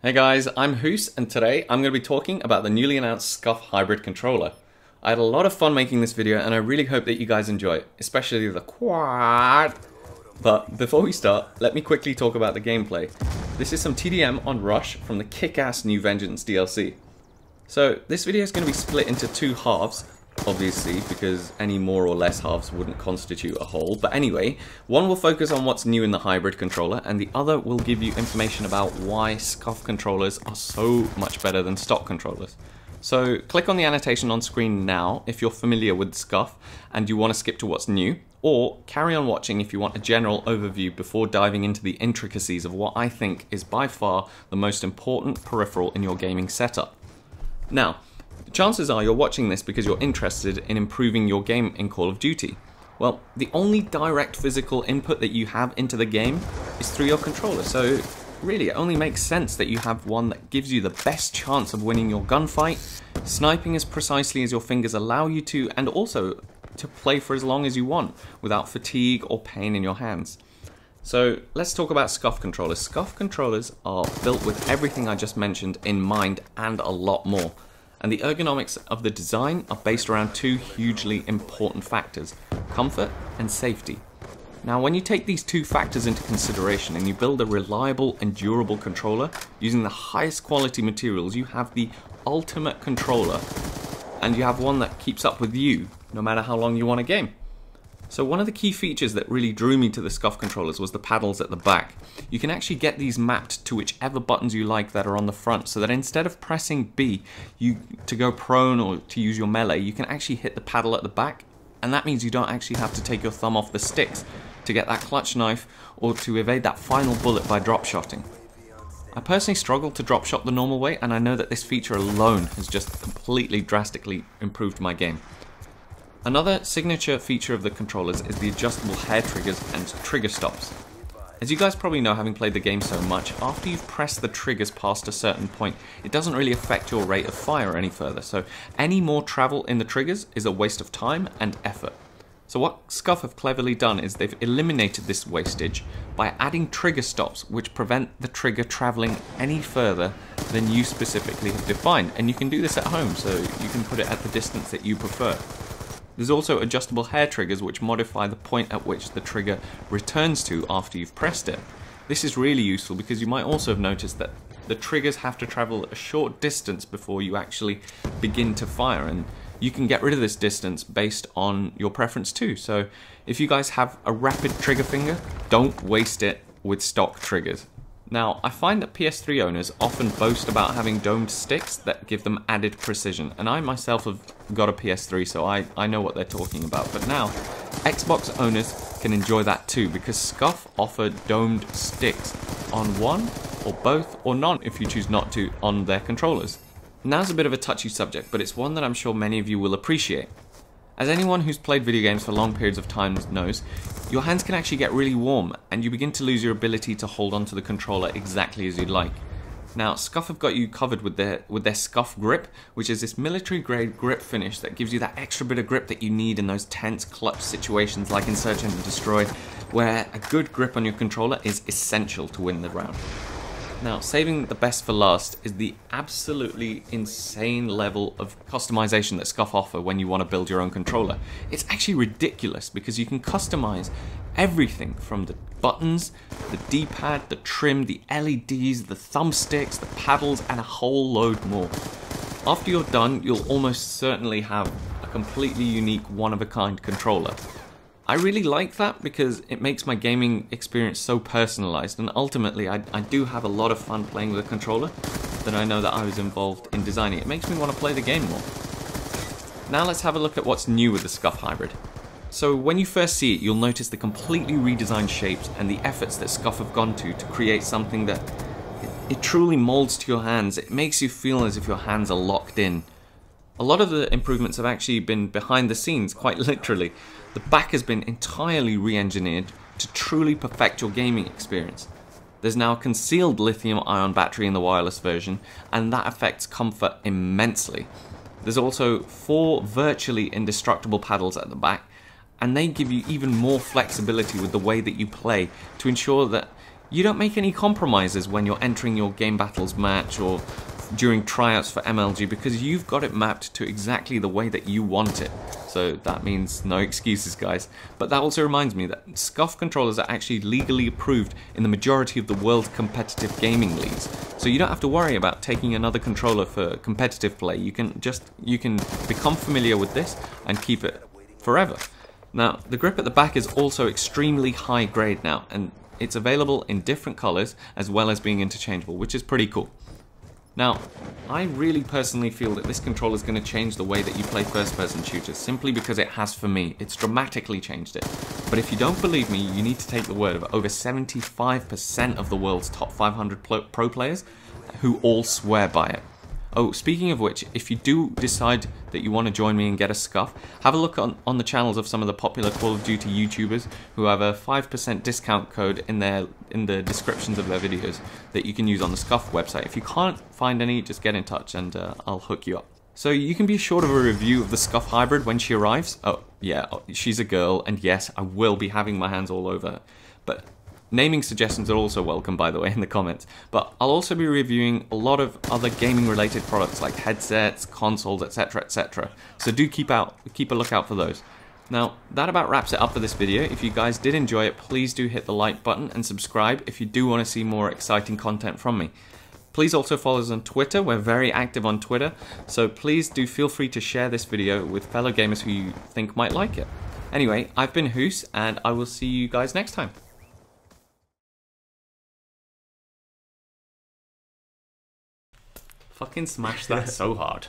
Hey guys, I'm Hoose, and today I'm going to be talking about the newly announced SCUF Hybrid controller. I had a lot of fun making this video and I really hope that you guys enjoy it, especially the quad. But before we start, let me quickly talk about the gameplay. This is some TDM on Rush from the kick-ass new Vengeance DLC. So this video is going to be split into two halves, obviously, because any more or less halves wouldn't constitute a whole. But anyway, one will focus on what's new in the hybrid controller, and the other will give you information about why SCUF controllers are so much better than stock controllers. So click on the annotation on screen now if you're familiar with SCUF and you want to skip to what's new, or carry on watching if you want a general overview before diving into the intricacies of what I think is by far the most important peripheral in your gaming setup. Now, chances are you're watching this because you're interested in improving your game in Call of Duty. Well, the only direct physical input that you have into the game is through your controller, so really it only makes sense that you have one that gives you the best chance of winning your gunfight, sniping as precisely as your fingers allow you to, and also to play for as long as you want without fatigue or pain in your hands. So let's talk about SCUF controllers. SCUF controllers are built with everything I just mentioned in mind and a lot more. And the ergonomics of the design are based around two hugely important factors: comfort and safety. Now, when you take these two factors into consideration and you build a reliable and durable controller using the highest quality materials, you have the ultimate controller, and you have one that keeps up with you no matter how long you want to game. So one of the key features that really drew me to the SCUF controllers was the paddles at the back. You can actually get these mapped to whichever buttons you like that are on the front, so that instead of pressing B to go prone or to use your melee, you can actually hit the paddle at the back, and that means you don't actually have to take your thumb off the sticks to get that clutch knife or to evade that final bullet by drop shotting. I personally struggle to drop shot the normal way, and I know that this feature alone has just completely drastically improved my game. Another signature feature of the controllers is the adjustable hair triggers and trigger stops. As you guys probably know, having played the game so much, after you've pressed the triggers past a certain point, it doesn't really affect your rate of fire any further, so any more travel in the triggers is a waste of time and effort. So what SCUF have cleverly done is they've eliminated this wastage by adding trigger stops which prevent the trigger traveling any further than you specifically have defined, and you can do this at home, so you can put it at the distance that you prefer. There's also adjustable hair triggers which modify the point at which the trigger returns to after you've pressed it. This is really useful because you might also have noticed that the triggers have to travel a short distance before you actually begin to fire, and you can get rid of this distance based on your preference too. So if you guys have a rapid trigger finger, don't waste it with stock triggers. Now, I find that PS3 owners often boast about having domed sticks that give them added precision, and I myself have got a PS3, so I know what they're talking about. But now, Xbox owners can enjoy that too, because SCUF offer domed sticks on one, or both, or none if you choose not to, on their controllers. Now's a bit of a touchy subject, but it's one that I'm sure many of you will appreciate. As anyone who's played video games for long periods of time knows, your hands can actually get really warm and you begin to lose your ability to hold onto the controller exactly as you'd like. Now, SCUF have got you covered with their SCUF grip, which is this military grade grip finish that gives you that extra bit of grip that you need in those tense clutch situations like in Search and Destroy, where a good grip on your controller is essential to win the round. Now, saving the best for last is the absolutely insane level of customization that SCUF offer when you want to build your own controller. It's actually ridiculous because you can customize everything from the buttons, the D-pad, the trim, the LEDs, the thumbsticks, the paddles, and a whole load more. After you're done, you'll almost certainly have a completely unique, one-of-a-kind controller. I really like that because it makes my gaming experience so personalized, and ultimately I do have a lot of fun playing with a controller that I know that I was involved in designing. It makes me want to play the game more. Now let's have a look at what's new with the SCUF Hybrid. So when you first see it, you'll notice the completely redesigned shapes and the efforts that SCUF have gone to create something that it truly molds to your hands. It makes you feel as if your hands are locked in. A lot of the improvements have actually been behind the scenes, quite literally. The back has been entirely re-engineered to truly perfect your gaming experience. There's now a concealed lithium-ion battery in the wireless version, and that affects comfort immensely. There's also 4 virtually indestructible paddles at the back, and they give you even more flexibility with the way that you play to ensure that You don't make any compromises when you're entering your Game Battles match or during tryouts for MLG, because you've got it mapped to exactly the way that you want it. So that means no excuses, guys. But that also reminds me that SCUF controllers are actually legally approved in the majority of the world's competitive gaming leagues. So you don't have to worry about taking another controller for competitive play. You can become familiar with this and keep it forever. Now, the grip at the back is also extremely high grade now, and it's available in different colors as well as being interchangeable, which is pretty cool. Now, I really personally feel that this controller is going to change the way that you play first-person shooters, simply because it has for me. It's dramatically changed it. But if you don't believe me, you need to take the word of over 75% of the world's top 500 pro players who all swear by it. Oh, speaking of which, if you do decide that you want to join me and get a SCUF, have a look on the channels of some of the popular Call of Duty YouTubers who have a 5% discount code in the descriptions of their videos that you can use on the SCUF website. If you can't find any, just get in touch and I'll hook you up. So you can be assured of a review of the SCUF Hybrid when she arrives. Oh, yeah, she's a girl, and yes, I will be having my hands all over her. But naming suggestions are also welcome, by the way, in the comments. But I'll also be reviewing a lot of other gaming-related products like headsets, consoles, etc., etc. So do keep a lookout for those. Now, that about wraps it up for this video. If you guys did enjoy it, please do hit the like button and subscribe if you do want to see more exciting content from me. Please also follow us on Twitter. We're very active on Twitter, so please do feel free to share this video with fellow gamers who you think might like it. Anyway, I've been Hoose, and I will see you guys next time. Fucking smash that so hard.